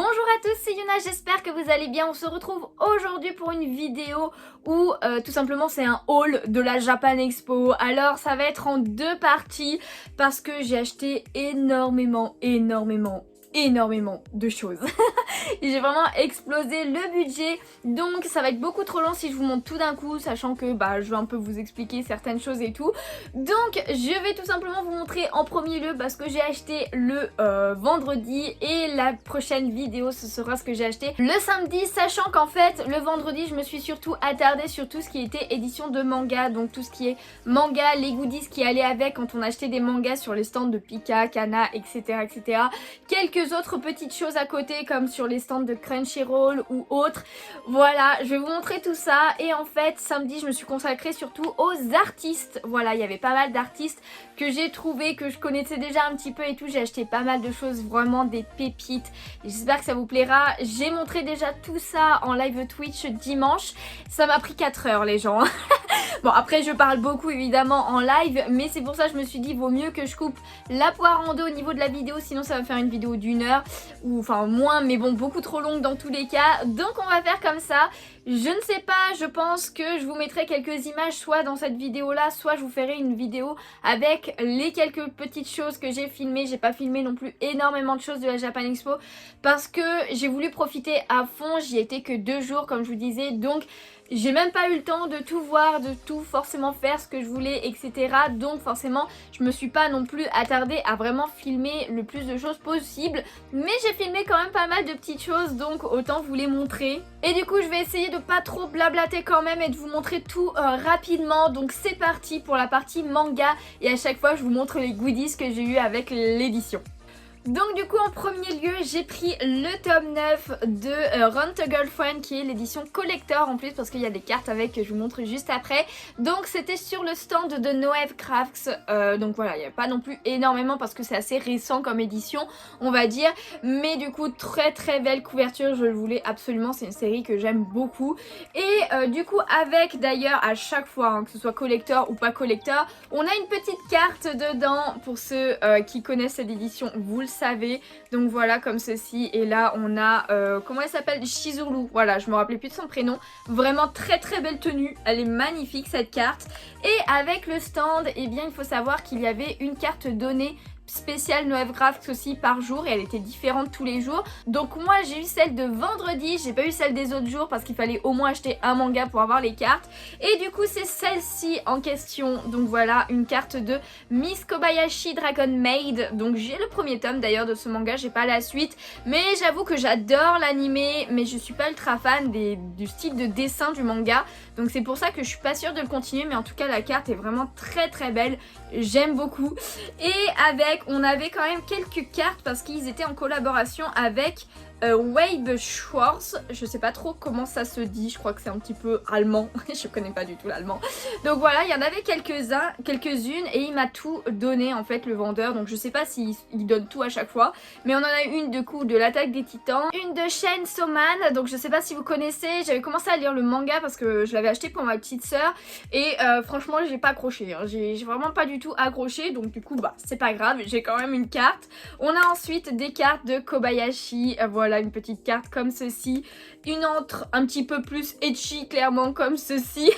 Bonjour à tous, c'est Yuna, j'espère que vous allez bien. On se retrouve aujourd'hui pour une vidéo où tout simplement c'est un haul de la Japan Expo. Alors ça va être en deux parties parce que j'ai acheté énormément de choses. J'ai vraiment explosé le budget, donc ça va être beaucoup trop long si je vous montre tout d'un coup, sachant que je vais un peu vous expliquer certaines choses et tout. Donc je vais tout simplement vous montrer en premier lieu ce que j'ai acheté le vendredi, et la prochaine vidéo ce sera ce que j'ai acheté le samedi, sachant qu'en fait le vendredi je me suis surtout attardée sur tout ce qui était édition de manga, donc tout ce qui est manga, les goodies qui allaient avec quand on achetait des mangas sur les stands de Pika, Kana, etc. Quelques autres petites choses à côté comme sur les stands de Crunchyroll ou autres. Voilà, je vais vous montrer tout ça. Et en fait samedi je me suis consacrée surtout aux artistes. Voilà, il y avait pas mal d'artistes que j'ai trouvé, que je connaissais déjà un petit peu et tout. J'ai acheté pas mal de choses, vraiment des pépites. J'espère que ça vous plaira. J'ai montré déjà tout ça en live Twitch dimanche. Ça m'a pris 4 heures les gens. Bon, après je parle beaucoup évidemment en live, mais c'est pour ça que je me suis dit vaut mieux que je coupe la poire en deux au niveau de la vidéo, sinon ça va faire une vidéo d'1 heure, ou enfin moins, mais bon, beaucoup trop longue dans tous les cas. Donc on va faire comme ça. Je ne sais pas, je pense que je vous mettrai quelques images soit dans cette vidéo là, soit je vous ferai une vidéo avec les quelques petites choses que j'ai filmées. J'ai pas filmé non plus énormément de choses de la Japan Expo parce que j'ai voulu profiter à fond. J'y étais que 2 jours comme je vous disais, donc j'ai même pas eu le temps de tout voir, de tout forcément faire ce que je voulais, etc. Donc forcément je me suis pas non plus attardée à vraiment filmer le plus de choses possible, mais j'ai filmé quand même pas mal de petites choses, donc autant vous les montrer. Et du coup je vais essayer de pas trop blablater quand même et de vous montrer tout rapidement. Donc c'est parti pour la partie manga, et à chaque fois je vous montre les goodies que j'ai eu avec l'édition. Donc du coup en premier lieu j'ai pris le tome 9 de Run to Girlfriend, qui est l'édition collector en plus parce qu'il y a des cartes avec que je vous montre juste après. Donc c'était sur le stand de Noev Crafts, donc voilà, il n'y a pas non plus énormément parce que c'est assez récent comme édition on va dire, mais du coup très belle couverture, je le voulais absolument, c'est une série que j'aime beaucoup. Et du coup avec d'ailleurs à chaque fois que ce soit collector ou pas collector, on a une petite carte dedans pour ceux qui connaissent cette édition, vous le savez. Donc voilà, comme ceci. Et là on a comment elle s'appelle, Shizuru, voilà, je me rappelais plus de son prénom. Vraiment très belle tenue, elle est magnifique cette carte. Et avec le stand, eh bien il faut savoir qu'il y avait une carte donnée spéciale Noev Crafts aussi par jour, et elle était différente tous les jours. Donc moi j'ai eu celle de vendredi, j'ai pas eu celle des autres jours parce qu'il fallait au moins acheter un manga pour avoir les cartes, et du coup c'est celle-ci en question. Donc voilà, une carte de Miss Kobayashi Dragon Maid. Donc j'ai le premier tome d'ailleurs de ce manga, j'ai pas la suite, mais j'avoue que j'adore l'animé, mais je suis pas ultra fan du style de dessin du manga, donc c'est pour ça que je suis pas sûre de le continuer. Mais en tout cas la carte est vraiment très belle, j'aime beaucoup. Et avec, on avait quand même quelques cartes parce qu'ils étaient en collaboration avec Weibe Schwarz, je sais pas trop comment ça se dit, je crois que c'est un petit peu allemand, je connais pas du tout l'allemand. Donc voilà, il y en avait quelques-unes et il m'a tout donné en fait le vendeur, donc je sais pas s'il donne tout à chaque fois, mais on en a une de coup de l'attaque des titans, une de Chainsaw Man, donc je sais pas si vous connaissez, j'avais commencé à lire le manga parce que je l'avais acheté pour ma petite sœur et franchement j'ai pas accroché, hein. J'ai vraiment pas du tout accroché, donc du coup c'est pas grave, j'ai quand même une carte. On a ensuite des cartes de Kobayashi, voilà, une petite carte comme ceci, une autre un petit peu plus ecchi clairement comme ceci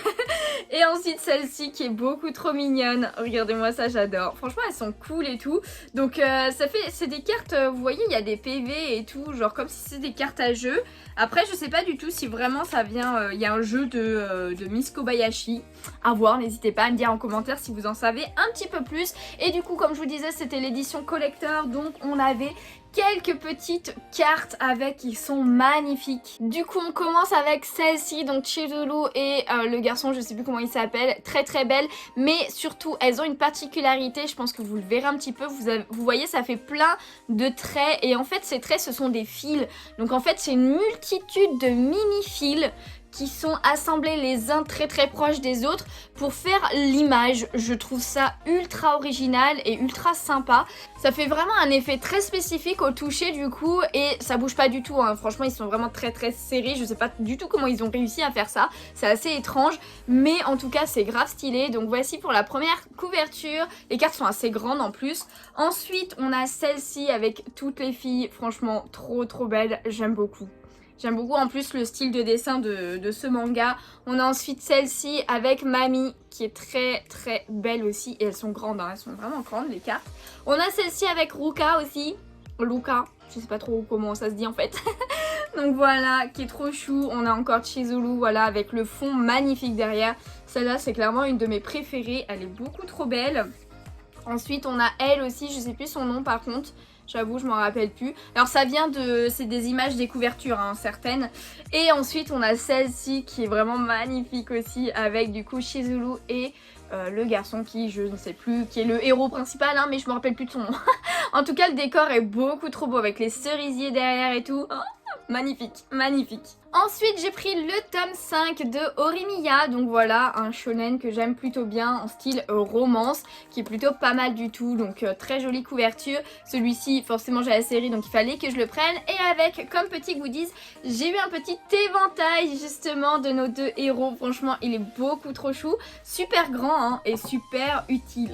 et ensuite celle-ci qui est beaucoup trop mignonne, regardez-moi ça, j'adore, franchement elles sont cool et tout. Donc ça fait, c'est des cartes, vous voyez il y a des PV et tout, genre comme si c'était des cartes à jeu. Après je sais pas du tout si vraiment ça vient, il y a un jeu de Miss Kobayashi à voir, n'hésitez pas à me dire en commentaire si vous en savez un petit peu plus. Et du coup comme je vous disais c'était l'édition collector, donc on avait quelques petites cartes avec qui sont magnifiques. Du coup on commence avec celle-ci, donc Chizuru et le garçon, je sais plus comment il s'appelle, très belle, mais surtout elles ont une particularité, je pense que vous le verrez un petit peu, vous voyez ça fait plein de traits, et en fait ces traits ce sont des fils, donc en fait c'est une multitude de mini fils qui sont assemblés les uns très très proches des autres pour faire l'image. Je trouve ça ultra original et ultra sympa. Ça fait vraiment un effet très spécifique au toucher du coup et ça bouge pas du tout, hein. Franchement ils sont vraiment très très serrés, je sais pas du tout comment ils ont réussi à faire ça, c'est assez étrange mais en tout cas c'est grave stylé. Donc voici pour la première couverture, les cartes sont assez grandes en plus. Ensuite on a celle-ci avec toutes les filles, franchement trop belle, j'aime beaucoup. J'aime beaucoup en plus le style de dessin de ce manga. On a ensuite celle-ci avec Mamie qui est très belle aussi. Et elles sont grandes, hein, elles sont vraiment grandes les cartes. On a celle-ci avec Ruka aussi. Luca, je sais pas trop comment ça se dit en fait. Donc voilà, qui est trop chou. On a encore Chizuru, voilà, avec le fond magnifique derrière. Celle-là c'est clairement une de mes préférées. Elle est beaucoup trop belle. Ensuite on a elle aussi, je sais plus son nom par contre. J'avoue, je m'en rappelle plus. Alors ça vient de... c'est des images des couvertures, hein, certaines. Et ensuite, on a celle-ci qui est vraiment magnifique aussi, avec du coup Chizuru et le garçon qui, je ne sais plus, qui est le héros principal, hein, mais je me rappelle plus de son nom. En tout cas, le décor est beaucoup trop beau, avec les cerisiers derrière et tout. Oh, magnifique, magnifique. Ensuite, j'ai pris le tome 5 de Horimiya, donc voilà, un shonen que j'aime plutôt bien en style romance, qui est plutôt pas mal du tout, donc très jolie couverture. Celui-ci, forcément j'ai la série, donc il fallait que je le prenne. Et avec, comme petit goodies, j'ai eu un petit éventail justement de nos deux héros. Franchement, il est beaucoup trop chou, super grand hein, et super utile.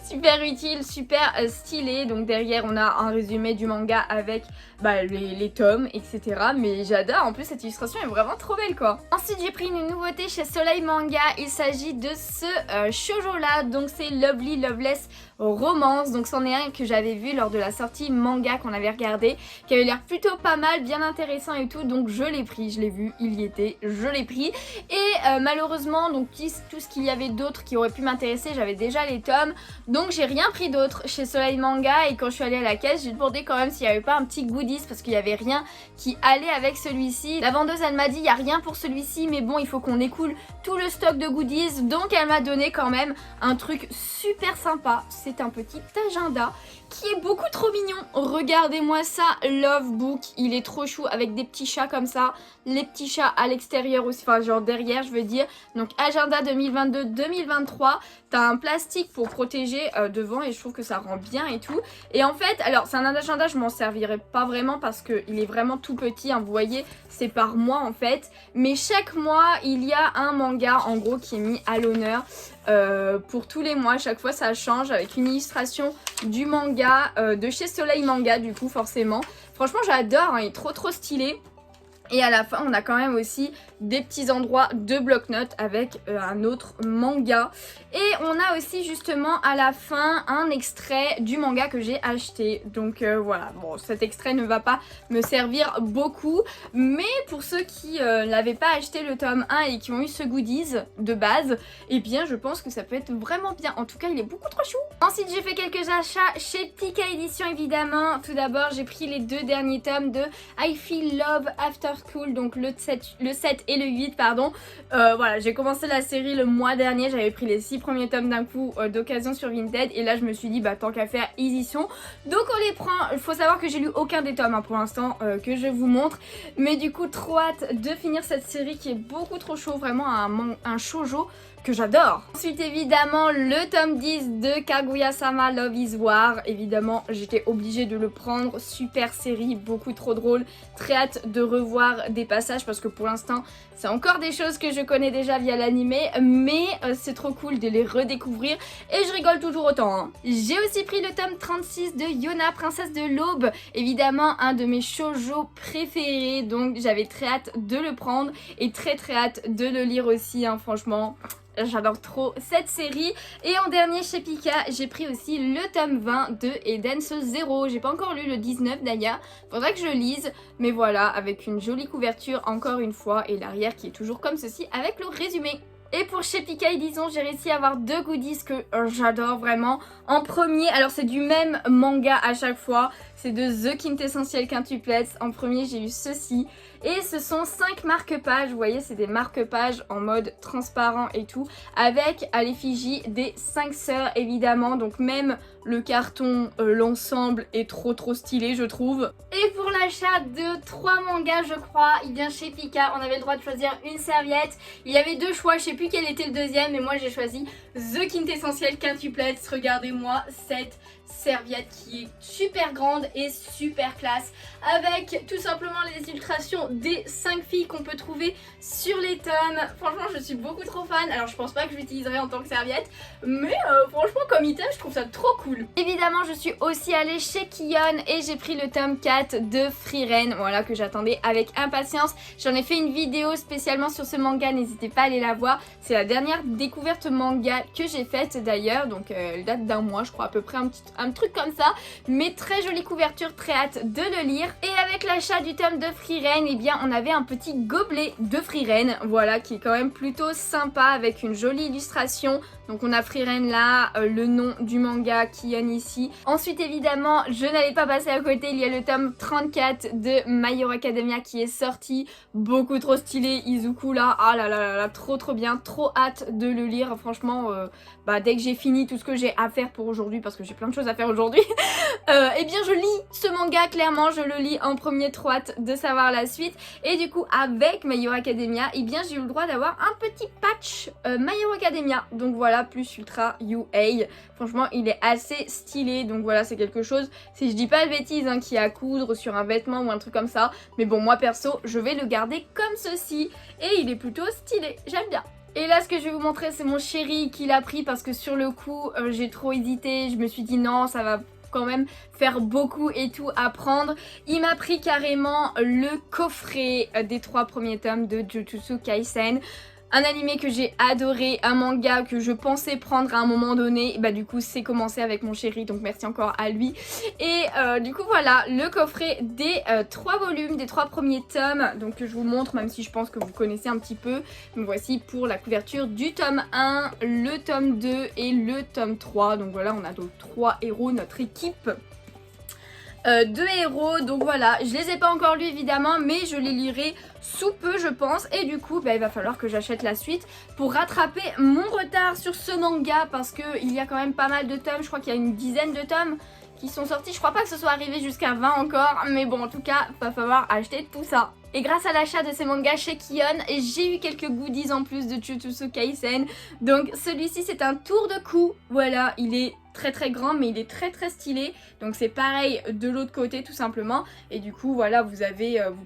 Super utile, super stylé. Donc derrière, on a un résumé du manga avec les tomes, etc. Mais j'adore, en plus cette illustration est vraiment trop belle quoi. Ensuite j'ai pris une nouveauté chez Soleil Manga, il s'agit de ce shoujo là, donc c'est Lovely Loveless Romance, donc c'en est un que j'avais vu lors de la sortie manga qu'on avait regardé, qui avait l'air plutôt pas mal, bien intéressant et tout, donc je l'ai pris, je l'ai vu, il y était, je l'ai pris. Et malheureusement, donc tout ce qu'il y avait d'autre qui aurait pu m'intéresser, j'avais déjà les tomes, donc j'ai rien pris d'autre chez Soleil Manga. Et quand je suis allée à la caisse, j'ai demandé quand même s'il n'y avait pas un petit goodies, parce qu'il n'y avait rien qui allait avec celui-ci. La vendeuse elle m'a dit il n'y a rien pour celui-ci, mais bon il faut qu'on écoule tout le stock de goodies, donc elle m'a donné quand même un truc super sympa. C'est un petit agenda qui est beaucoup trop mignon. Regardez-moi ça, Love Book, il est trop chou avec des petits chats comme ça, les petits chats à l'extérieur aussi, enfin genre derrière je veux dire. Donc agenda 2022-2023, t'as un plastique pour protéger devant et je trouve que ça rend bien et tout. Et en fait, alors c'est un agenda, je m'en servirai pas vraiment parce qu'il est vraiment tout petit, hein, vous voyez, c'est par mois en fait. Mais chaque mois, il y a un manga en gros qui est mis à l'honneur. Pour tous les mois, chaque fois ça change avec une illustration du manga de chez Soleil Manga du coup forcément. Franchement j'adore, hein, il est trop stylé. Et à la fin on a quand même aussi des petits endroits de bloc-notes avec un autre manga. Et on a aussi justement à la fin un extrait du manga que j'ai acheté. Donc voilà, bon cet extrait ne va pas me servir beaucoup. Mais pour ceux qui n'avaient pas acheté le tome 1 et qui ont eu ce goodies de base, eh bien je pense que ça peut être vraiment bien. En tout cas il est beaucoup trop chou. Ensuite j'ai fait quelques achats chez Pika Édition évidemment. Tout d'abord j'ai pris les deux derniers tomes de I Feel Love After School, donc le 7 et le 8 pardon. Voilà, j'ai commencé la série le mois dernier, j'avais pris les 6 premiers tomes d'un coup d'occasion sur Vinted et là je me suis dit bah tant qu'à faire édition, donc on les prend. Il faut savoir que j'ai lu aucun des tomes hein, pour l'instant que je vous montre, mais du coup trop hâte de finir cette série qui est beaucoup trop chaud, vraiment un shoujo que j'adore. Ensuite évidemment le tome 10 de Kaguya-sama Love is War, évidemment j'étais obligée de le prendre, super série, beaucoup trop drôle, très hâte de revoir des passages parce que pour l'instant c'est encore des choses que je connais déjà via l'animé, mais c'est trop cool de les redécouvrir et je rigole toujours autant hein. J'ai aussi pris le tome 36 de Yona, Princesse de l'Aube, évidemment un de mes shoujo préférés, donc j'avais très hâte de le prendre et très hâte de le lire aussi hein, franchement. J'adore trop cette série. Et en dernier chez Pika, j'ai pris aussi le tome 20 de Edens Zero. J'ai pas encore lu le 19 d'ailleurs, faudrait que je le lise. Mais voilà, avec une jolie couverture encore une fois et l'arrière qui est toujours comme ceci avec le résumé. Et pour chez Pika Édition, j'ai réussi à avoir deux goodies que j'adore vraiment. En premier, alors c'est du même manga à chaque fois, c'est de The Quintessentiel Quintuplets. En premier, j'ai eu ceci. Et ce sont 5 marque-pages, vous voyez, c'est des marque-pages en mode transparent et tout, avec à l'effigie des 5 sœurs évidemment, donc même le carton, l'ensemble est trop stylé je trouve. Et pour l'achat de 3 mangas je crois, il vient chez Pika, on avait le droit de choisir une serviette. Il y avait 2 choix, je sais plus quel était le deuxième, mais moi j'ai choisi The Quintessentiel Quintuplets. Regardez-moi cette serviette qui est super grande et super classe, avec tout simplement les illustrations des 5 filles qu'on peut trouver sur les tomes. Franchement je suis beaucoup trop fan. Alors je pense pas que je l'utiliserai en tant que serviette, mais franchement comme item je trouve ça trop cool. Évidemment je suis aussi allée chez Kion et j'ai pris le tome 4 de Frieren, voilà, que j'attendais avec impatience. J'en ai fait une vidéo spécialement sur ce manga, n'hésitez pas à aller la voir. C'est la dernière découverte manga que j'ai faite d'ailleurs, donc elle date d'un mois je crois à peu près, un truc comme ça, mais très jolie couverture, très hâte de le lire. Et avec l'achat du tome de Frieren, eh bien on avait un petit gobelet de Frieren, voilà, qui est quand même plutôt sympa avec une jolie illustration. Donc on a Frieren là, le nom du manga Kion ici. Ensuite évidemment je n'allais pas passer à côté, il y a le tome 34 de My Hero Academia qui est sorti, beaucoup trop stylé, Izuku là, ah là là là, trop bien, trop hâte de le lire. Franchement dès que j'ai fini tout ce que j'ai à faire pour aujourd'hui, parce que j'ai plein de choses à faire aujourd'hui, eh bien je lis ce manga, clairement je le lis en premier, trop hâte de savoir la suite. Et du coup avec My Hero Academia, eh bien j'ai eu le droit d'avoir un petit patch My Hero Academia, donc voilà, plus Ultra UA. Franchement il est assez stylé, donc voilà, c'est quelque chose, si je dis pas de bêtises, hein, qui est à coudre sur un vêtement ou un truc comme ça, mais bon moi perso je vais le garder comme ceci et il est plutôt stylé, j'aime bien. Et là ce que je vais vous montrer c'est mon chéri qui l'a pris, parce que sur le coup j'ai trop hésité, je me suis dit non ça va quand même faire beaucoup et tout à prendre. Il m'a pris carrément le coffret des 3 premiers tomes de Jujutsu Kaisen. Un animé que j'ai adoré, un manga que je pensais prendre à un moment donné, et du coup c'est commencé avec mon chéri, donc merci encore à lui. Et du coup voilà, le coffret des 3 volumes, des 3 premiers tomes, donc que je vous montre, même si je pense que vous connaissez un petit peu. Donc voici pour la couverture du tome 1, le tome 2 et le tome 3. Donc voilà, on a donc 3 héros, notre équipe. 2 héros, donc voilà, je les ai pas encore lus évidemment, mais je les lirai sous peu je pense. Et du coup il va falloir que j'achète la suite pour rattraper mon retard sur ce manga, parce que il y a quand même pas mal de tomes, je crois qu'il y a une dizaine de tomes qui sont sortis, je crois pas que ce soit arrivé jusqu'à 20 encore, mais bon en tout cas va falloir acheter tout ça. Et grâce à l'achat de ces mangas chez Kion, j'ai eu quelques goodies en plus de Jujutsu Kaisen. Donc celui-ci c'est un tour de cou, voilà, il est très grand mais il est très stylé, donc c'est pareil de l'autre côté tout simplement. Et du coup voilà, vous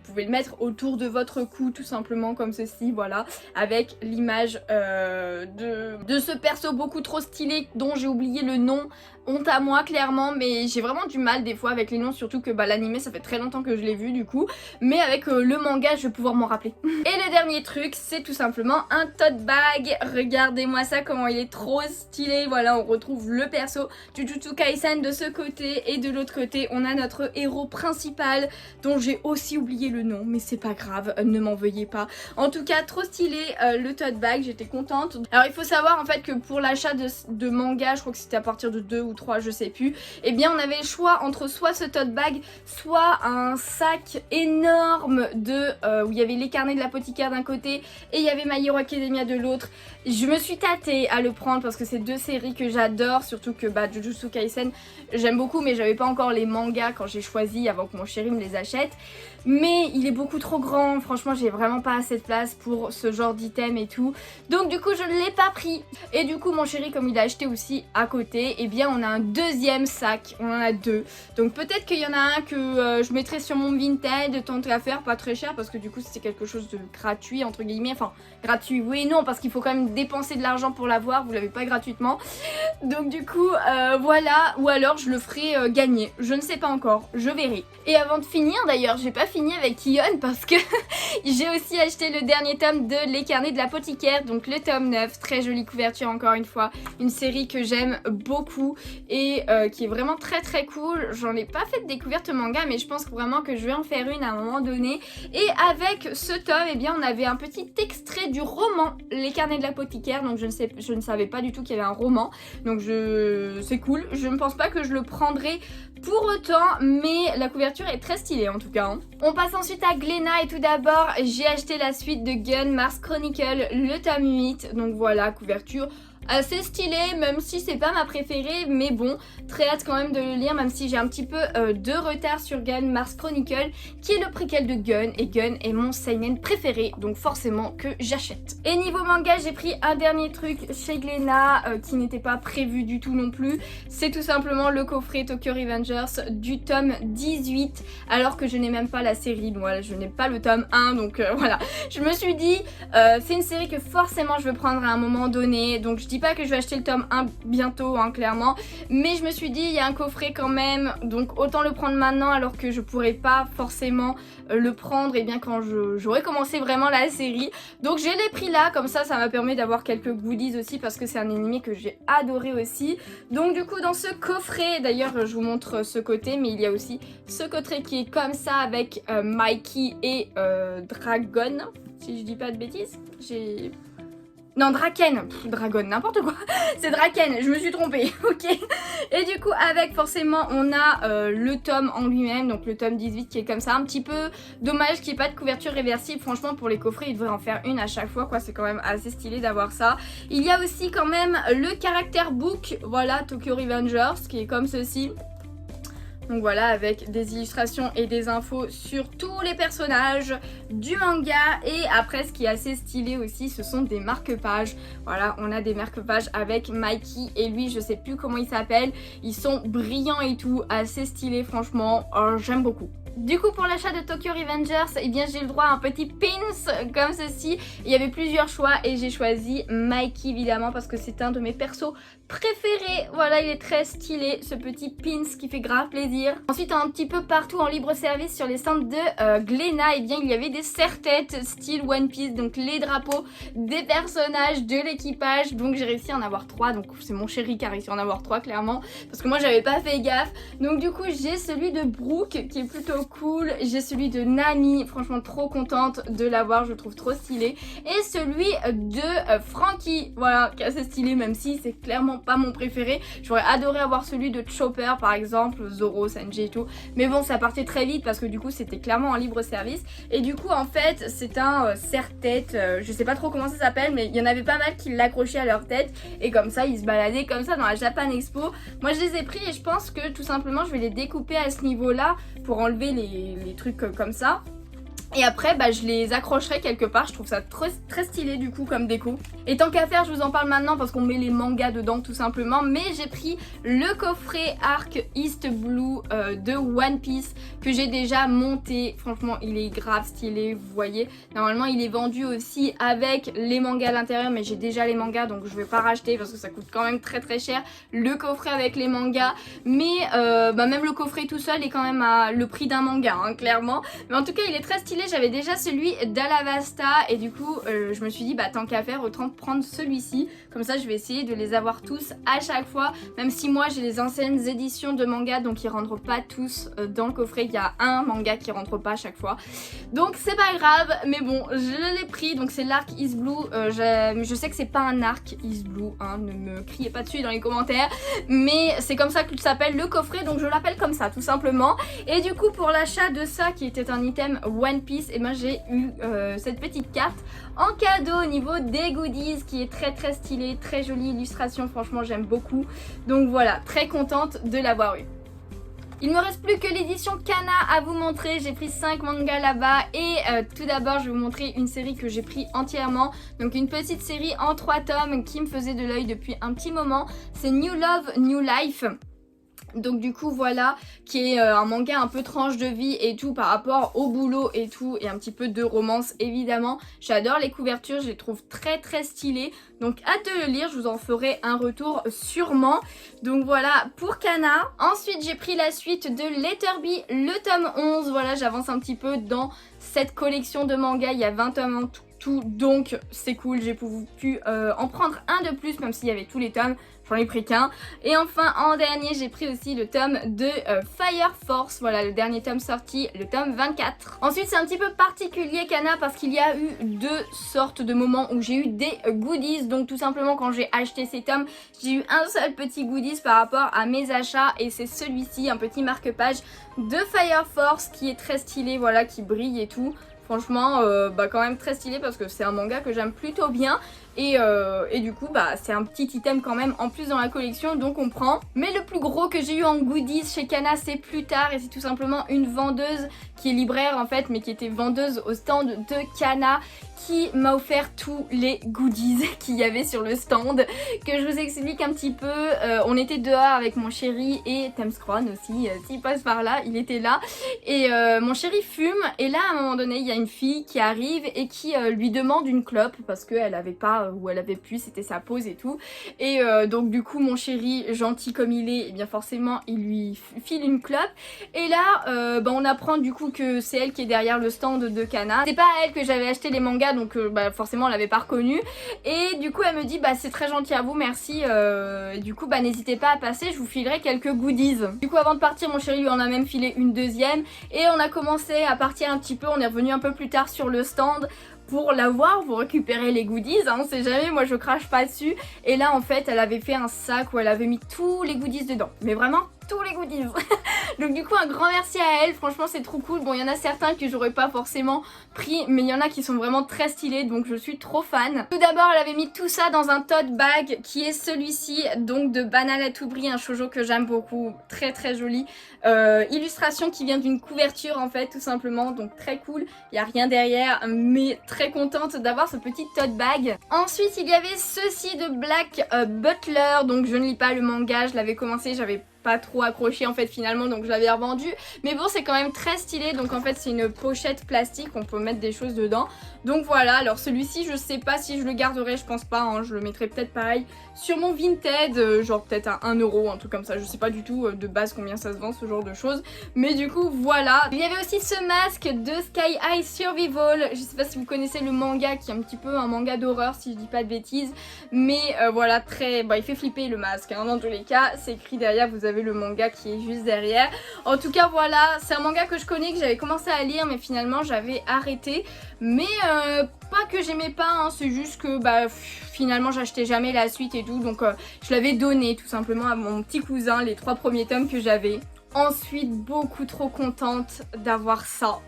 pouvez le mettre autour de votre cou tout simplement comme ceci, voilà, avec l'image de ce perso beaucoup trop stylé dont j'ai oublié le nom, honte à moi clairement, mais j'ai vraiment du mal des fois avec les noms, surtout que l'animé ça fait très longtemps que je l'ai vu du coup, mais avec le manga je vais pouvoir m'en rappeler. Et le dernier truc c'est tout simplement un tote bag, regardez-moi ça comment il est trop stylé, voilà, on retrouve le perso Jujutsu Kaisen de ce côté et de l'autre côté on a notre héros principal dont j'ai aussi oublié le nom, mais c'est pas grave, ne m'en veuillez pas. En tout cas trop stylé le tote bag, j'étais contente. Alors il faut savoir en fait que pour l'achat de manga, je crois que c'était à partir de 2 ou 3 je sais plus, et bien on avait le choix entre soit ce tote bag, soit un sac énorme où il y avait les carnets de l'apothicaire d'un côté et il y avait My Hero Academia de l'autre. Je me suis tâtée à le prendre parce que c'est 2 séries que j'adore, surtout que Jujutsu Kaisen j'aime beaucoup, mais j'avais pas encore les mangas quand j'ai choisi avant que mon chéri me les achète. Mais il est beaucoup trop grand, franchement j'ai vraiment pas assez de place pour ce genre d'item et tout, donc du coup je ne l'ai pas pris. Et du coup mon chéri, comme il a acheté aussi à côté, et bien on a un deuxième sac, on en a 2, donc peut-être qu'il y en a un que je mettrai sur mon Vinted, tant qu'à faire, pas très cher, parce que du coup c'est quelque chose de gratuit entre guillemets, enfin gratuit oui et non, parce qu'il faut quand même dépenser de l'argent pour l'avoir, vous l'avez pas gratuitement, donc du coup voilà, ou alors je le ferai gagner, je ne sais pas encore, je verrai. Et avant de finir d'ailleurs, j'ai pas fini avec Kion parce que j'ai aussi acheté le dernier tome de Les Carnets de l'Apothicaire, donc le tome 9, très jolie couverture encore une fois, une série que j'aime beaucoup et qui est vraiment très cool. J'en ai pas fait de découverte manga, mais je pense vraiment que je vais en faire une à un moment donné. Et avec ce tome, eh bien on avait un petit extrait du roman Les Carnets de l'Apothicaire, donc je ne savais pas du tout qu'il y avait un roman, donc c'est cool. Je ne pense pas que je le prendrai pour autant, mais la couverture est très stylée en tout cas, hein. On passe ensuite à Glénat et tout d'abord j'ai acheté la suite de Gun Mars Chronicle, le tome 8, donc voilà, couverture assez stylé, même si c'est pas ma préférée, mais bon, très hâte quand même de le lire, même si j'ai un petit peu de retard sur Gun Mars Chronicle, qui est le préquel de Gun, et Gun est mon seinen préféré, donc forcément que j'achète. Et niveau manga, j'ai pris un dernier truc chez Glénat, qui n'était pas prévu du tout non plus, c'est tout simplement le coffret Tokyo Revengers du tome 18, alors que je n'ai même pas la série, donc voilà, je n'ai pas le tome 1, donc voilà, je me suis dit, c'est une série que forcément je veux prendre à un moment donné, donc je dis pas que je vais acheter le tome 1 bientôt, hein, clairement, mais je me suis dit il y a un coffret quand même, donc autant le prendre maintenant alors que je pourrais pas forcément le prendre et bien quand j'aurais commencé vraiment la série. Donc je l'ai pris là, comme ça m'a permis d'avoir quelques goodies aussi parce que c'est un anime que j'ai adoré aussi. Donc du coup dans ce coffret, d'ailleurs je vous montre ce côté, mais il y a aussi ce coffret qui est comme ça avec Mikey et Dragon, si je dis pas de bêtises. Non, Draken, Dragon, n'importe quoi, c'est Draken, je me suis trompée, ok. Et du coup, avec forcément, on a le tome en lui-même, donc le tome 18 qui est comme ça, un petit peu dommage qu'il n'y ait pas de couverture réversible. Franchement, pour les coffrets, ils devraient en faire une à chaque fois, quoi, c'est quand même assez stylé d'avoir ça. Il y a aussi quand même le caractère book, voilà, Tokyo Revengers, qui est comme ceci. Donc voilà, avec des illustrations et des infos sur tous les personnages du manga. Et après, ce qui est assez stylé aussi, ce sont des marque-pages. Voilà, on a des marque-pages avec Mikey et lui, je sais plus comment il s'appelle. Ils sont brillants et tout, assez stylés franchement. J'aime beaucoup. Du coup, pour l'achat de Tokyo Revengers, eh bien j'ai le droit à un petit pins comme ceci. Il y avait plusieurs choix et j'ai choisi Mikey évidemment parce que c'est un de mes persos préférés. Voilà, il est très stylé, ce petit pins qui fait grave plaisir. Ensuite, un petit peu partout en libre service sur les stands de Glénat, eh bien il y avait des serre-têtes style One Piece, donc les drapeaux des personnages de l'équipage. Donc j'ai réussi à en avoir 3, donc c'est mon chéri qui a réussi à en avoir 3 clairement, parce que moi j'avais pas fait gaffe. Donc du coup j'ai celui de Brooke qui est plutôt cool, j'ai celui de Nami, franchement trop contente de l'avoir, je le trouve trop stylé, et celui de Frankie, voilà, qui est assez stylé même si c'est clairement pas mon préféré. J'aurais adoré avoir celui de Chopper par exemple, Zoro, Sanji et tout, mais bon ça partait très vite parce que du coup c'était clairement en libre service. Et du coup en fait c'est un serre-tête, je sais pas trop comment ça s'appelle, mais il y en avait pas mal qui l'accrochaient à leur tête et comme ça ils se baladaient comme ça dans la Japan Expo. Moi je les ai pris et je pense que tout simplement je vais les découper à ce niveau là pour enlever les trucs comme ça. Et après bah, je les accrocherai quelque part, je trouve ça très stylé du coup comme déco. Et tant qu'à faire je vous en parle maintenant parce qu'on met les mangas dedans tout simplement. Mais j'ai pris le coffret Arc East Blue de One Piece que j'ai déjà monté. Franchement il est grave stylé, vous voyez. Normalement il est vendu aussi avec les mangas à l'intérieur, mais j'ai déjà les mangas donc je vais pas racheter parce que ça coûte quand même très cher le coffret avec les mangas. Mais bah, même le coffret tout seul est quand même à le prix d'un manga hein, clairement. Mais en tout cas il est très stylé. J'avais déjà celui d'Alavasta et du coup je me suis dit bah tant qu'à faire autant prendre celui-ci, comme ça je vais essayer de les avoir tous à chaque fois, même si moi j'ai les anciennes éditions de manga donc ils rentrent pas tous dans le coffret, il y a un manga qui rentre pas à chaque fois, donc c'est pas grave. Mais bon je l'ai pris, donc c'est l'arc East Blue, je sais que c'est pas un arc East Blue hein, ne me criez pas dessus dans les commentaires, mais c'est comme ça qu'il s'appelle le coffret, donc je l'appelle comme ça tout simplement. Et du coup pour l'achat de ça qui était un item One Piece, et ben j'ai eu cette petite carte en cadeau au niveau des goodies qui est très stylé, très jolie illustration, franchement j'aime beaucoup. Donc voilà, très contente de l'avoir eu. Il ne me reste plus que l'édition Kana à vous montrer, j'ai pris 5 mangas là-bas et tout d'abord je vais vous montrer une série que j'ai pris entièrement. Donc une petite série en 3 tomes qui me faisait de l'œil depuis un petit moment, c'est New Love, New Life. Donc du coup voilà, qui est un manga un peu tranche de vie et tout par rapport au boulot et tout, et un petit peu de romance évidemment. J'adore les couvertures, je les trouve très stylées, donc hâte de le lire, je vous en ferai un retour sûrement. Donc voilà pour Kana. Ensuite j'ai pris la suite de Letterby, le tome 11, voilà j'avance un petit peu dans cette collection de mangas, il y a 20 tomes en tout, donc c'est cool, j'ai pu en prendre un de plus même s'il y avait tous les tomes. J'en ai pris qu'un. Et enfin en dernier j'ai pris aussi le tome de Fire Force. Voilà le dernier tome sorti, le tome 24. Ensuite c'est un petit peu particulier Kana parce qu'il y a eu 2 sortes de moments où j'ai eu des goodies. Donc tout simplement quand j'ai acheté ces tomes, j'ai eu un seul petit goodies par rapport à mes achats. Et c'est celui-ci, un petit marque-page de Fire Force qui est très stylé, voilà, qui brille et tout. Franchement, bah quand même très stylé parce que c'est un manga que j'aime plutôt bien. et du coup bah c'est un petit item quand même en plus dans la collection, donc on prend. Mais le plus gros que j'ai eu en goodies chez Kana c'est plus tard, et c'est tout simplement une vendeuse qui est libraire en fait, mais qui était vendeuse au stand de Kana, qui m'a offert tous les goodies qu'il y avait sur le stand, que je vous explique un petit peu. On était dehors avec mon chéri et Temskron aussi, s'il passe par là, il était là, et mon chéri fume, et là à un moment donné il y a une fille qui arrive et qui lui demande une clope parce qu'elle avait pas, ou elle avait plus, c'était sa pause et tout, et donc du coup mon chéri, gentil comme il est, et bien forcément il lui file une clope, et là bah, on apprend du coup que c'est elle qui est derrière le stand de Kana. C'est pas à elle que j'avais acheté les mangas, donc bah, forcément on l'avait pas reconnue, et du coup elle me dit bah c'est très gentil à vous, merci, et du coup bah n'hésitez pas à passer, je vous filerai quelques goodies. Du coup avant de partir mon chéri lui en a même filé une deuxième, et on a commencé à partir un petit peu, on est revenu un peu plus tard sur le stand pour l'avoir, pour récupérer les goodies, hein, on sait jamais, moi je crache pas dessus. Et là en fait elle avait fait un sac où elle avait mis tous les goodies dedans, mais vraiment tous les goodies. Donc du coup un grand merci à elle, franchement c'est trop cool. Bon il y en a certains que j'aurais pas forcément pris, mais il y en a qui sont vraiment très stylés, donc je suis trop fan. Tout d'abord elle avait mis tout ça dans un tote bag qui est celui-ci, donc de Banana to Brie, un shoujo que j'aime beaucoup, très très joli. Illustration qui vient d'une couverture en fait tout simplement, donc très cool, il n'y a rien derrière, mais très contente d'avoir ce petit tote bag. Ensuite il y avait ceci de Black Butler, donc je ne lis pas le manga, je l'avais commencé, j'avais pas trop accroché en fait finalement, donc je l'avais revendu, mais bon c'est quand même très stylé. Donc en fait c'est une pochette plastique, on peut mettre des choses dedans, donc voilà. Alors celui-ci je sais pas si je le garderai, je pense pas, hein. Je le mettrai peut-être pareil sur mon Vinted, genre peut-être à 1 euro, un truc comme ça, je sais pas du tout de base combien ça se vend ce genre de choses, mais du coup voilà. Il y avait aussi ce masque de Sky High Survival, je sais pas si vous connaissez le manga, qui est un petit peu un manga d'horreur si je dis pas de bêtises, mais voilà, très, bah, il fait flipper le masque, hein, dans tous les cas. C'est écrit derrière, vous avez le manga qui est juste derrière. En tout cas voilà, c'est un manga que je connais, que j'avais commencé à lire, mais finalement j'avais arrêté, mais pas que j'aimais pas, hein, c'est juste que bah finalement j'achetais jamais la suite et tout, donc je l'avais donné tout simplement à mon petit cousin, les 3 premiers tomes que j'avais. Ensuite beaucoup trop contente d'avoir ça.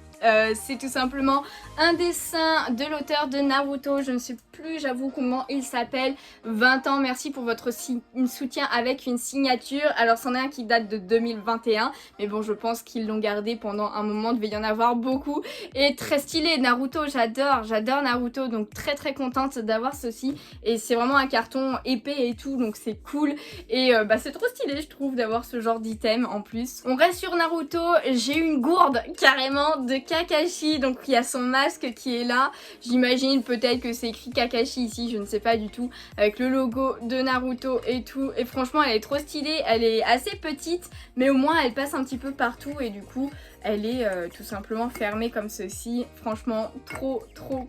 C'est tout simplement un dessin de l'auteur de Naruto, je ne sais plus, j'avoue comment il s'appelle. 20 ans, merci pour votre soutien avec une signature. Alors c'en est un qui date de 2021, mais bon je pense qu'ils l'ont gardé pendant un moment, il devait y en avoir beaucoup. Et très stylé, Naruto, j'adore Naruto, donc très très contente d'avoir ceci. Et c'est vraiment un carton épais et tout, donc c'est cool. Et bah c'est trop stylé je trouve d'avoir ce genre d'item en plus. On reste sur Naruto, j'ai eu une gourde carrément de Kakashi, donc il y a son masque qui est là, j'imagine peut-être que c'est écrit Kakashi ici, je ne sais pas du tout, avec le logo de Naruto et tout, et franchement elle est trop stylée, elle est assez petite, mais au moins elle passe un petit peu partout, et du coup elle est tout simplement fermée comme ceci. Franchement trop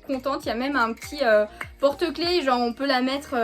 contente, il y a même un petit porte-clés, genre on peut la mettre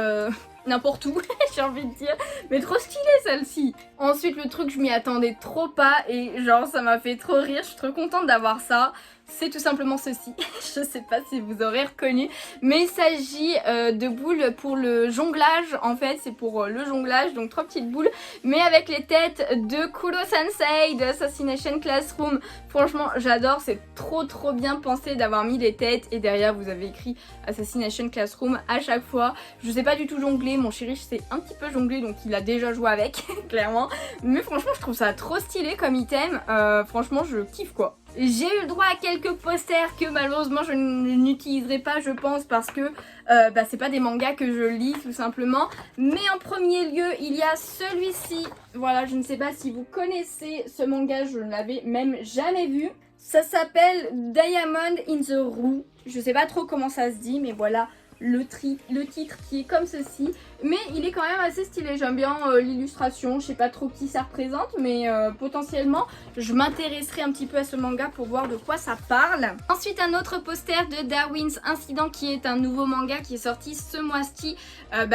n'importe où, j'ai envie de dire, mais trop stylé celle-ci. Ensuite le truc je m'y attendais trop pas, et genre ça m'a fait trop rire, je suis trop contente d'avoir ça. C'est tout simplement ceci, je sais pas si vous aurez reconnu, mais il s'agit de boules pour le jonglage, en fait c'est pour le jonglage, donc 3 petites boules, mais avec les têtes de Kuro Sensei de Assassination Classroom. Franchement j'adore, c'est trop bien pensé d'avoir mis les têtes, et derrière vous avez écrit Assassination Classroom à chaque fois. Je sais pas du tout jongler, mon chéri sait un petit peu jongler, donc il a déjà joué avec, clairement, mais franchement je trouve ça trop stylé comme item, franchement je kiffe quoi. J'ai eu le droit à quelques posters que malheureusement je n'utiliserai pas je pense, parce que bah, c'est pas des mangas que je lis tout simplement. Mais en premier lieu il y a celui-ci, voilà, je ne sais pas si vous connaissez ce manga, je ne l'avais même jamais vu. Ça s'appelle Diamond in the Rough, je sais pas trop comment ça se dit, mais voilà le titre qui est comme ceci, mais il est quand même assez stylé, j'aime bien l'illustration, je sais pas trop qui ça représente, mais potentiellement je m'intéresserai un petit peu à ce manga pour voir de quoi ça parle. Ensuite un autre poster de Darwin's Incident, qui est un nouveau manga qui est sorti ce mois-ci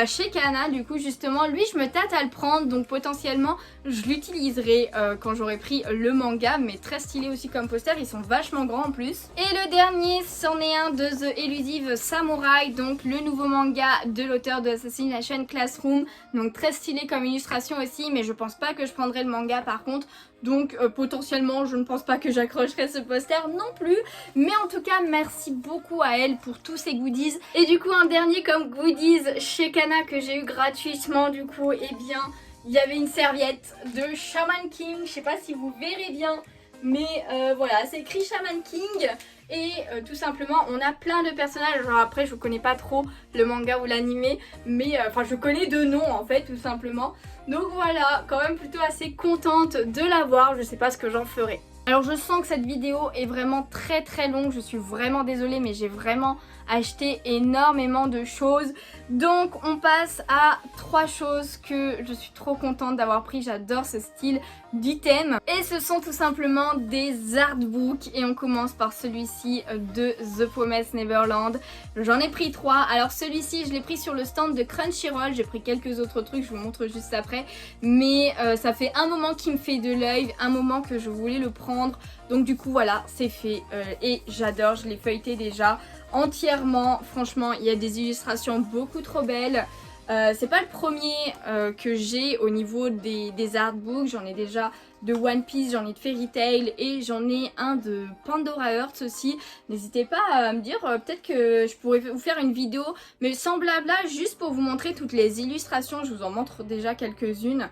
chez Kana, du coup justement lui je me tâte à le prendre, donc potentiellement je l'utiliserai quand j'aurai pris le manga, mais très stylé aussi comme poster, ils sont vachement grands en plus. Et le dernier c'en est un de The Elusive Samurai, donc donc le nouveau manga de l'auteur de Assassination Classroom. Donc très stylé comme illustration aussi, mais je pense pas que je prendrai le manga par contre. Donc potentiellement je ne pense pas que j'accrocherai ce poster non plus. Mais en tout cas merci beaucoup à elle pour tous ces goodies. Et du coup un dernier comme goodies chez Kana que j'ai eu gratuitement du coup, eh bien il y avait une serviette de Shaman King. Je sais pas si vous verrez bien, mais voilà, c'est écrit Shaman King. Et tout simplement on a plein de personnages. Genre après je connais pas trop le manga ou l'animé, mais enfin je connais de nom en fait tout simplement. Donc voilà, quand même plutôt assez contente de l'avoir. Je sais pas ce que j'en ferai. Alors je sens que cette vidéo est vraiment très longue, je suis vraiment désolée mais j'ai vraiment acheté énormément de choses. Donc on passe à 3 choses que je suis trop contente d'avoir pris, j'adore ce style d'item. Et ce sont tout simplement des artbooks et on commence par celui-ci de The Promised Neverland. J'en ai pris 3, alors celui-ci je l'ai pris sur le stand de Crunchyroll, j'ai pris quelques autres trucs, je vous montre juste après. Mais ça fait un moment qu'il me fait de l'œil, un moment que je voulais le prendre. Donc du coup voilà, c'est fait et j'adore, je l'ai feuilleté déjà entièrement. Franchement, il y a des illustrations beaucoup trop belles. C'est pas le premier que j'ai au niveau des artbooks. J'en ai déjà de One Piece, j'en ai de Fairy Tail et j'en ai un de Pandora Hearts aussi. N'hésitez pas à me dire, peut-être que je pourrais vous faire une vidéo, mais sans blabla, juste pour vous montrer toutes les illustrations. Je vous en montre déjà quelques-unes.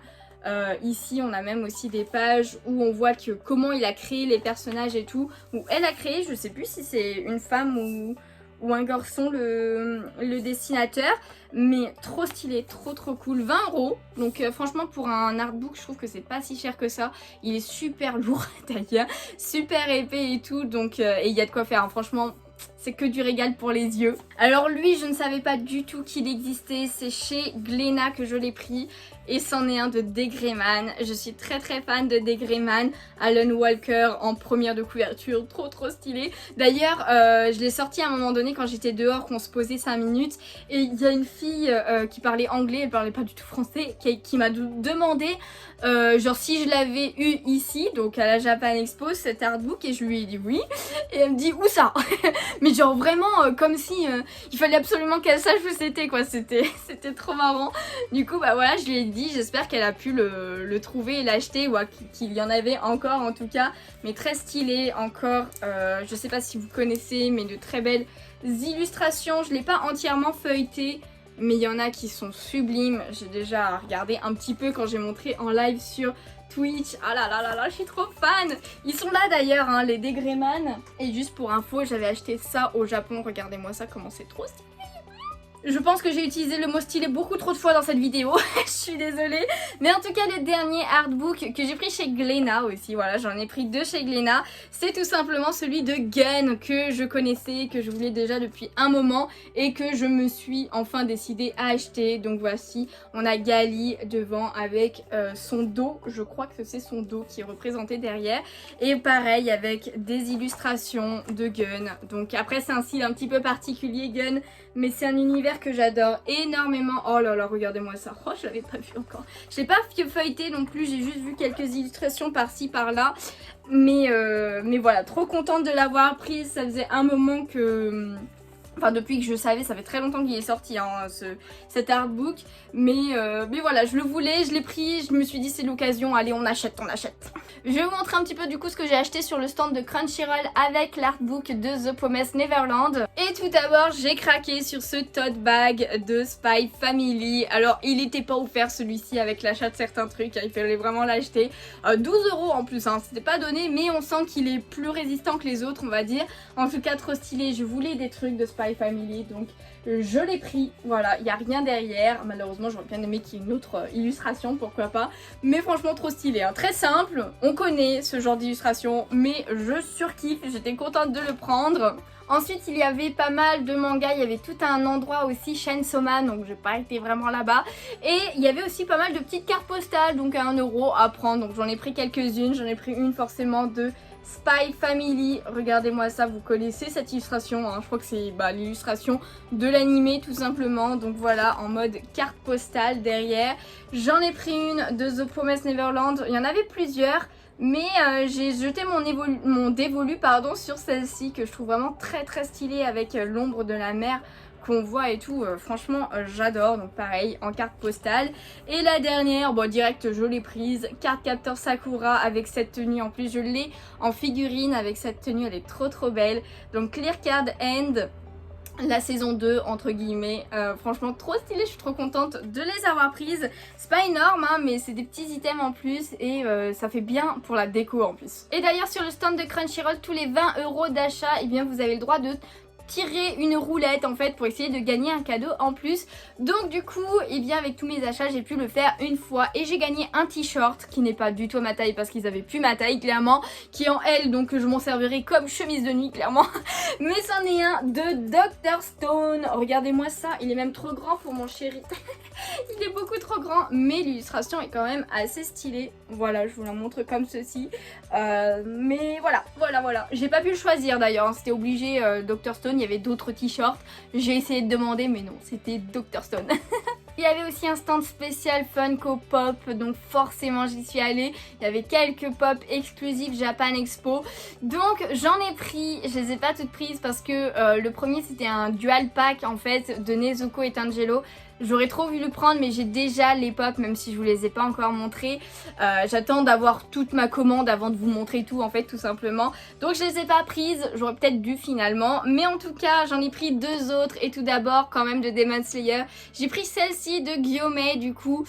Ici on a même aussi des pages où on voit que comment il a créé les personnages et tout, où elle a créé, je sais plus si c'est une femme ou un garçon le dessinateur, mais trop stylé, trop cool. 20 €, donc franchement pour un artbook je trouve que c'est pas si cher que ça. Il est super lourd d'ailleurs, super épais et tout, donc et il y a de quoi faire, hein. Franchement c'est que du régal pour les yeux. Alors lui je ne savais pas du tout qu'il existait, c'est chez Glénat que je l'ai pris. Et c'en est un de Degreyman. Je suis très fan de Degreyman. Alan Walker en première de couverture, trop stylé. D'ailleurs, je l'ai sorti à un moment donné quand j'étais dehors, qu'on se posait 5 minutes. Et il y a une fille qui parlait anglais, elle parlait pas du tout français, qui m'a demandé genre si je l'avais eu ici, donc à la Japan Expo, cet artbook. Et je lui ai dit oui. Et elle me dit où ça? Mais genre vraiment comme si il fallait absolument qu'elle sache où c'était quoi. C'était trop marrant. Du coup bah voilà, je lui ai dit. J'espère qu'elle a pu le trouver et l'acheter, ou qu'il y en avait encore en tout cas, mais très stylé encore. Je sais pas si vous connaissez, mais de très belles illustrations. Je l'ai pas entièrement feuilleté, mais il y en a qui sont sublimes. J'ai déjà regardé un petit peu quand j'ai montré en live sur Twitch. Ah là, je suis trop fan. Ils sont là d'ailleurs, hein, les Degreyman. Et juste pour info, j'avais acheté ça au Japon. Regardez-moi ça, comment c'est trop stylé. Je pense que j'ai utilisé le mot stylé beaucoup trop de fois dans cette vidéo, je suis désolée. Mais en tout cas, le dernier artbook que j'ai pris chez Glénat aussi, voilà, j'en ai pris 2 chez Glénat. C'est tout simplement celui de Gun que je connaissais, que je voulais déjà depuis un moment et que je me suis enfin décidée à acheter. Donc voici, on a Gali devant avec son dos, je crois que c'est son dos qui est représenté derrière. Et pareil avec des illustrations de Gun. Donc après c'est un style un petit peu particulier Gun, mais c'est un univers que j'adore énormément. Oh là là, regardez-moi ça. Oh, je l'avais pas vu encore. Je l'ai pas feuilleté non plus, j'ai juste vu quelques illustrations par-ci par-là. Mais voilà, trop contente de l'avoir prise. Ça faisait un moment que... Enfin depuis que je savais, ça fait très longtemps qu'il est sorti hein, cet artbook. Mais voilà, je le voulais, je l'ai pris, je me suis dit c'est l'occasion, allez on achète. Je vais vous montrer un petit peu du coup ce que j'ai acheté sur le stand de Crunchyroll avec l'artbook de The Promised Neverland. Et tout d'abord j'ai craqué sur ce tote bag de Spy Family. Alors il n'était pas offert celui-ci avec l'achat de certains trucs, il fallait vraiment l'acheter. 12 € en plus, hein, c'était pas donné, mais on sent qu'il est plus résistant que les autres on va dire. En tout cas trop stylé, je voulais des trucs de Spy Family, donc je l'ai pris. Voilà, il n'y a rien derrière. Malheureusement, j'aurais bien aimé qu'il y ait une autre illustration, pourquoi pas. Mais franchement, trop stylé, hein. Très simple. On connaît ce genre d'illustration, mais je surkiffe. J'étais contente de le prendre. Ensuite, il y avait pas mal de mangas. Il y avait tout un endroit aussi, Chainsaw Man, donc j'ai pas été vraiment là-bas. Et il y avait aussi pas mal de petites cartes postales, donc à 1 € à prendre. Donc j'en ai pris quelques-unes. J'en ai pris une forcément de Spy Family, regardez-moi ça, vous connaissez cette illustration, hein, je crois que c'est l'illustration de l'animé tout simplement, donc voilà, en mode carte postale derrière. J'en ai pris une de The Promised Neverland, il y en avait plusieurs, mais j'ai jeté mon dévolu sur celle-ci que je trouve vraiment très stylée avec l'ombre de la mer qu'on voit et tout, franchement j'adore. Donc pareil en carte postale. Et la dernière, bon direct je l'ai prise, carte capteur Sakura avec cette tenue, en plus je l'ai en figurine avec cette tenue, elle est trop belle. Donc Clear Card End, la saison 2 entre guillemets, franchement trop stylé, je suis trop contente de les avoir prises. C'est pas énorme hein, mais c'est des petits items en plus et ça fait bien pour la déco en plus. Et d'ailleurs sur le stand de Crunchyroll, tous les 20 € d'achat, et bien vous avez le droit de tirer une roulette en fait pour essayer de gagner un cadeau en plus. Donc du coup et bien avec tous mes achats j'ai pu le faire une fois et j'ai gagné un t-shirt qui n'est pas du tout à ma taille parce qu'ils avaient plus ma taille clairement, qui est en L, donc je m'en servirai comme chemise de nuit clairement. Mais c'en est un de Dr Stone, regardez-moi ça, il est même trop grand pour mon chéri. Il est beaucoup trop grand mais l'illustration est quand même assez stylée. Voilà, je vous la montre comme ceci. Mais voilà, j'ai pas pu le choisir d'ailleurs hein. C'était obligé Dr Stone. Il y avait d'autres t-shirts, j'ai essayé de demander mais non, c'était Dr Stone. Il y avait aussi un stand spécial Funko Pop, donc forcément j'y suis allée. Il y avait quelques pop exclusifs Japan Expo, donc j'en ai pris, je les ai pas toutes prises parce que le premier c'était un dual pack en fait de Nezuko et Tangelo. J'aurais trop voulu le prendre mais j'ai déjà les pop même si je vous les ai pas encore montrés. J'attends d'avoir toute ma commande avant de vous montrer tout en fait tout simplement. Donc je les ai pas prises, j'aurais peut-être dû finalement. Mais en tout cas j'en ai pris deux autres et tout d'abord quand même de Demon Slayer. J'ai pris celle-ci de Gyomei du coup.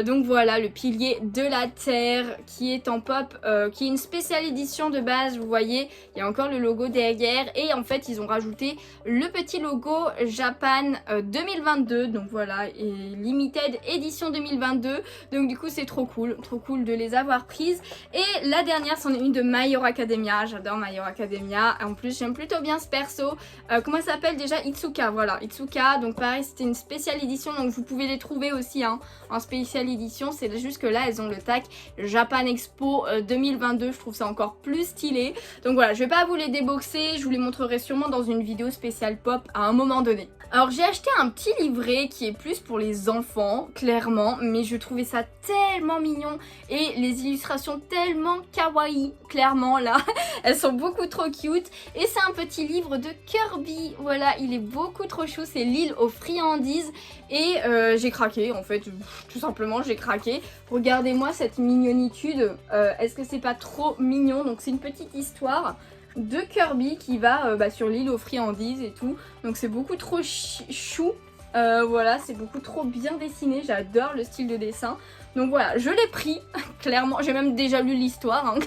Donc voilà le pilier de la terre qui est en pop, qui est une spéciale édition de base. Vous voyez il y a encore le logo derrière et en fait ils ont rajouté le petit logo Japan 2022. Donc voilà. Et limited édition 2022, donc du coup c'est trop cool de les avoir prises. Et la dernière c'en est une de My Hero Academia, j'adore My Hero Academia, en plus j'aime plutôt bien ce perso. Comment ça s'appelle déjà? Itsuka, voilà Itsuka, donc pareil c'était une spéciale édition, donc vous pouvez les trouver aussi hein, en spéciale édition, c'est juste que là elles ont le tag Japan Expo 2022, je trouve ça encore plus stylé. Donc voilà, je vais pas vous les déboxer, je vous les montrerai sûrement dans une vidéo spéciale pop à un moment donné. Alors j'ai acheté un petit livret qui est plus pour les enfants, clairement, mais je trouvais ça tellement mignon et les illustrations tellement kawaii, clairement là, elles sont beaucoup trop cute. Et c'est un petit livre de Kirby, voilà, il est beaucoup trop chou, c'est l'île aux friandises et j'ai craqué en fait, tout simplement j'ai craqué. Regardez-moi cette mignonitude, est-ce que c'est pas trop mignon? Donc c'est une petite histoire de Kirby qui va sur l'île aux friandises et tout, donc c'est beaucoup trop chou. Voilà, c'est beaucoup trop bien dessiné, j'adore le style de dessin. Donc voilà, je l'ai pris, clairement, j'ai même déjà lu l'histoire, hein.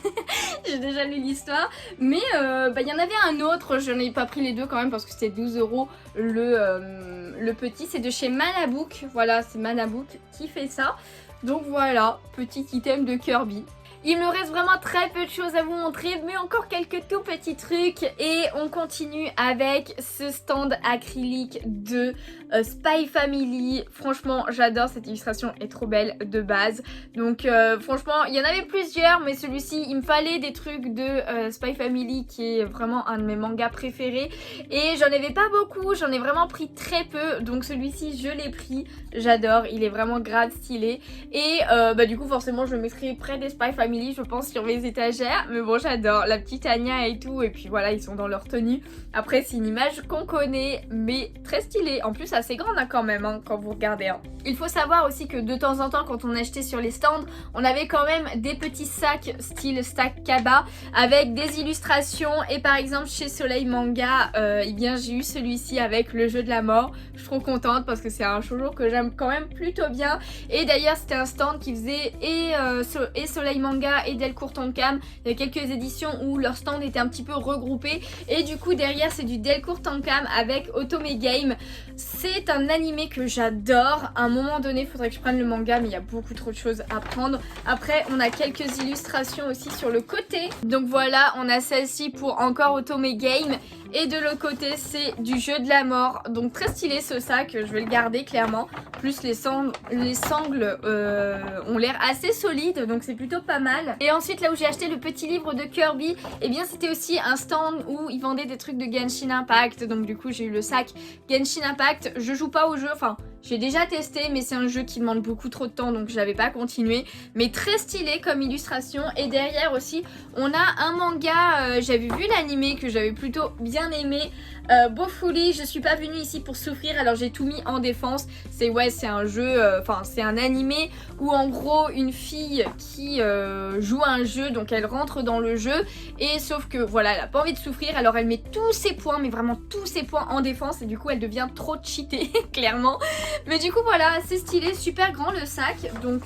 J'ai déjà lu l'histoire, mais il y en avait un autre, je n'ai pas pris les deux quand même parce que c'était 12 € le petit, c'est de chez Manabook, voilà, c'est Manabook qui fait ça. Donc voilà, petit item de Kirby. Il me reste vraiment très peu de choses à vous montrer, mais encore quelques tout petits trucs. Et on continue avec ce stand acrylique de Spy Family. Franchement, j'adore, cette illustration est trop belle de base. Donc franchement, il y en avait plusieurs, mais celui-ci, il me fallait des trucs de Spy Family, qui est vraiment un de mes mangas préférés. Et j'en avais pas beaucoup, j'en ai vraiment pris très peu. Donc celui-ci, je l'ai pris. J'adore, il est vraiment grave stylé. Et du coup, forcément, je le mettrai près des Spy Family, je pense, sur mes étagères. Mais bon, j'adore la petite Anya et tout. Et puis voilà, ils sont dans leur tenue. Après, c'est une image qu'on connaît, mais très stylée. En plus, assez grande hein, quand même, hein, quand vous regardez. Hein. Il faut savoir aussi que de temps en temps, quand on achetait sur les stands, on avait quand même des petits sacs style stack Kaba avec des illustrations. Et par exemple, chez Soleil Manga, eh bien, j'ai eu celui-ci avec le jeu de la mort. Je suis trop contente parce que c'est un shoujo que j'aime quand même plutôt bien. Et d'ailleurs, c'était un stand qui faisait et Soleil Manga et Delcourt Tonkam. Il y a quelques éditions où leur stand était un petit peu regroupé. Et du coup, derrière, c'est du Delcourt Tonkam avec Otome Game. C'est un animé que j'adore. À un moment donné, il faudrait que je prenne le manga, mais il y a beaucoup trop de choses à prendre. Après, on a quelques illustrations aussi sur le côté. Donc voilà, on a celle-ci pour encore Otome Game. Et de l'autre côté, c'est du jeu de la mort. Donc très stylé ce sac, je vais le garder clairement. Plus les sangles ont l'air assez solides, donc c'est plutôt pas mal. Et ensuite, là où j'ai acheté le petit livre de Kirby, eh bien c'était aussi un stand où ils vendaient des trucs de Genshin Impact. Donc du coup, j'ai eu le sac Genshin Impact. Je joue pas au jeu, enfin... J'ai déjà testé mais c'est un jeu qui demande beaucoup trop de temps donc j'avais pas continué. Mais très stylé comme illustration. Et derrière aussi on a un manga, j'avais vu l'animé que j'avais plutôt bien aimé. Bofuri, je suis pas venue ici pour souffrir, alors j'ai tout mis en défense. C'est un jeu, c'est un animé où en gros une fille qui joue à un jeu, donc elle rentre dans le jeu et sauf que voilà, elle a pas envie de souffrir, alors elle met tous ses points, mais vraiment tous ses points en défense et du coup elle devient trop cheatée clairement. Mais du coup voilà, c'est stylé, super grand le sac, donc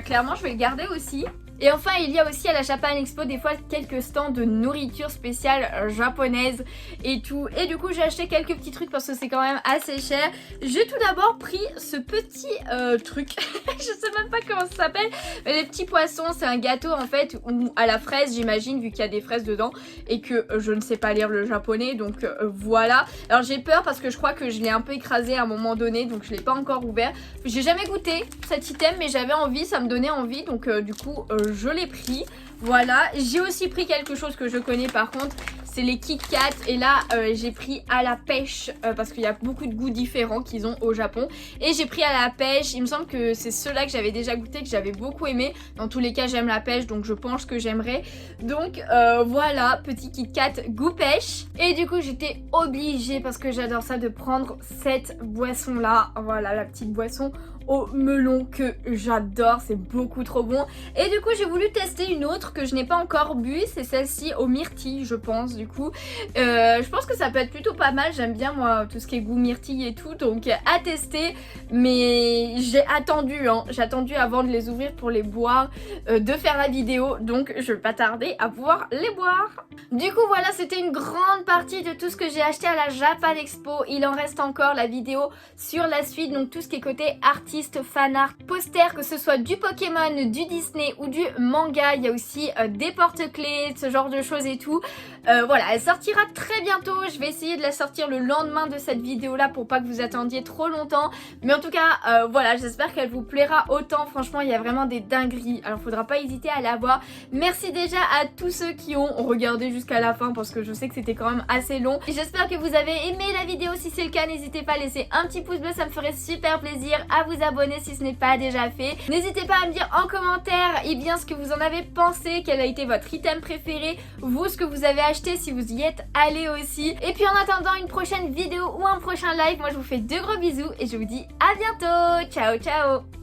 clairement je vais le garder aussi. Et enfin il y a aussi à la Japan Expo des fois quelques stands de nourriture spéciale japonaise et tout. Et du coup j'ai acheté quelques petits trucs parce que c'est quand même assez cher. J'ai tout d'abord pris ce petit truc, je sais même pas comment ça s'appelle, mais les petits poissons, c'est un gâteau en fait ou à la fraise j'imagine vu qu'il y a des fraises dedans et que je ne sais pas lire le japonais donc voilà. Alors j'ai peur parce que je crois que je l'ai un peu écrasé à un moment donné donc je l'ai pas encore ouvert. J'ai jamais goûté cet item mais j'avais envie, ça me donnait envie donc du coup je l'ai pris. Voilà, j'ai aussi pris quelque chose que je connais par contre, c'est les Kit Kat et là j'ai pris à la pêche parce qu'il y a beaucoup de goûts différents qu'ils ont au Japon et j'ai pris à la pêche, il me semble que c'est ceux-là que j'avais déjà goûté, que j'avais beaucoup aimé. Dans tous les cas j'aime la pêche donc je pense que j'aimerais. Donc voilà, petit Kit Kat goût pêche. Et du coup j'étais obligée parce que j'adore ça de prendre cette boisson là, voilà la petite boisson au melon que j'adore, c'est beaucoup trop bon. Et du coup j'ai voulu tester une autre que je n'ai pas encore bu, c'est celle-ci au myrtille je pense du coup. Je pense que ça peut être plutôt pas mal, j'aime bien moi tout ce qui est goût myrtille et tout, donc à tester. Mais j'ai attendu, j'ai attendu avant de les ouvrir pour les boire, de faire la vidéo, donc je vais pas tarder à pouvoir les boire. Du coup voilà, c'était une grande partie de tout ce que j'ai acheté à la Japan Expo. Il en reste encore la vidéo sur la suite, donc tout ce qui est côté artiste, fan art, poster, que ce soit du Pokémon, du Disney ou du manga. Il y a aussi des porte-clés, ce genre de choses et tout. Voilà, elle sortira très bientôt. Je vais essayer de la sortir le lendemain de cette vidéo là pour pas que vous attendiez trop longtemps. Mais en tout cas, voilà, j'espère qu'elle vous plaira autant. Franchement, il y a vraiment des dingueries. Alors, faudra pas hésiter à la voir. Merci déjà à tous ceux qui ont regardé jusqu'à la fin parce que je sais que c'était quand même assez long. J'espère que vous avez aimé la vidéo. Si c'est le cas, n'hésitez pas à laisser un petit pouce bleu, ça me ferait super plaisir. À vous abonner si ce n'est pas déjà fait. N'hésitez pas à me dire en commentaire ce que vous en avez pensé, quel a été votre item préféré, vous ce que vous avez acheté si vous y êtes allé aussi. Et puis en attendant une prochaine vidéo ou un prochain live, moi je vous fais de gros bisous et je vous dis à bientôt. Ciao ciao.